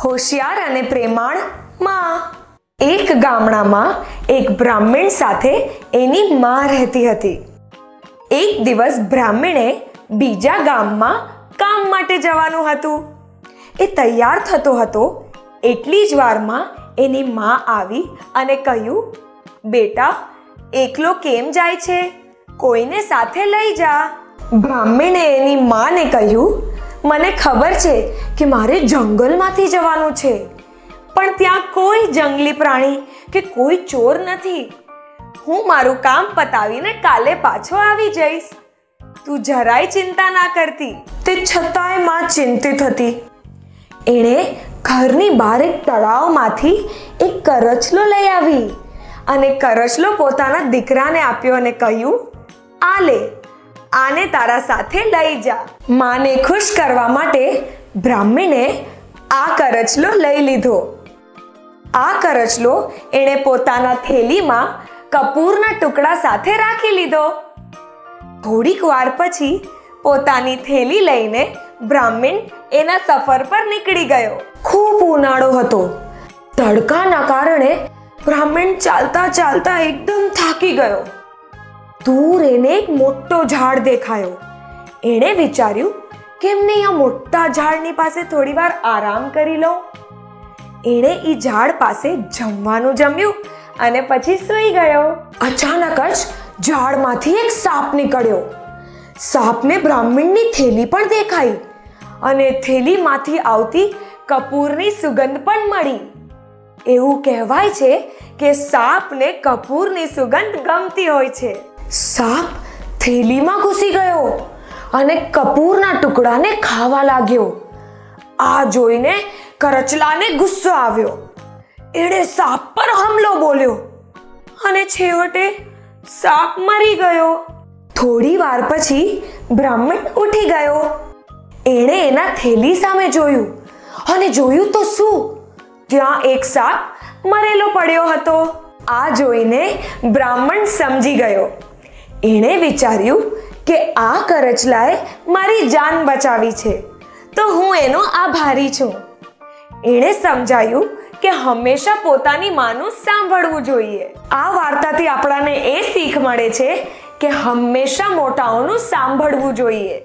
હોશિયાર અને પ્રેમાળ માં. એક ગામડામાં એક બ્રાહ્મણ સાથે એની માં રહેતી હતી. એક દિવસ બ્રાહ્મણે બીજા ગામમાં કામ માટે જવાનું હતું. એ તૈયાર થતો હતો એટલી જ વારમાં એની માં આવી અને કહ્યું, બેટા, એકલો કેમ જાય છે? કોઈને સાથે લઈ જા. બ્રાહ્મણે એની માને કહ્યું, મને ખબર છે કે મારે જંગલમાંથી જવાનું છે, પણ ત્યાં કોઈ જંગલી પ્રાણી કે કોઈ ચોર નથી. હું મારું કામ પતાવીને કાલે પાછો આવી જઈશ. તું જરાય ચિંતા ના કરતી. તે છતાંય માં ચિંતિત હતી. એણે ઘરની બહાર એક તળાવમાંથી એક કરચલો લઈ આવી અને કરચલો પોતાના દીકરાને આપ્યો અને કહ્યું, આ લે, આને તારા સાથે લઈ જા. માને ખુશ કરવા માટે બ્રાહ્મણે આ કરચલો લઈ લીધો. આ કરચલો એણે પોતાના થેલીમાં કપૂરના ટુકડા સાથે રાખી લીધો. થોડીક વાર પછી પોતાની થેલી લઈને બ્રાહ્મણ એના સફર પર નીકળી ગયો. ખૂબ ઉનાળો હતો. તડકાના કારણે બ્રાહ્મણ ચાલતા ચાલતા એકદમ થાકી ગયો. દૂર એને એક મોટો ઝાડ દેખાયો. એણે વિચાર્યું કે એમને અહીંયા મોટા ઝાડની પાસે થોડી વાર આરામ કરી લો. એણે એ ઝાડ પાસે જમવાનું જમ્યું અને પછી સૂઈ ગયો. અચાનક જ ઝાડમાંથી એક સાપ નીકળ્યો. સાપને બ્રાહ્મણની થેલી પણ દેખાઈ અને થેલીમાંથી આવતી કપૂરની સુગંધ પણ મળી. એવું કહેવાય છે કે સાપને કપૂરની સુગંધ ગમતી હોય છે. સાપ થેલીમાં ઘૂસી ગયો અને કપૂરના ટુકડાને ખાવા લાગ્યો. આ જોઈને કરચલાને ગુસ્સો આવ્યો. એણે સાપ પર હુમલો બોલ્યો અને છેવટે સાપ મરી ગયો. થોડી વાર પછી બ્રાહ્મણ ઉઠી ગયો. એણે એના થેલી સામે જોયું અને જોયું તો શું, ત્યાં એક સાપ મરેલો પડ્યો હતો. આ જોઈને બ્રાહ્મણ સમજી ગયો. એણે વિચાર્યું કે આ કરચલાએ મારી જાન બચાવી છે, તો હું એનો આભારી છું. એણે સમજાયું કે હંમેશા પોતાની માનું સાંભળવું જોઈએ. આ વાર્તાથી આપણને એ શીખ મળે છે કે હંમેશા મોટાઓનું સાંભળવું જોઈએ.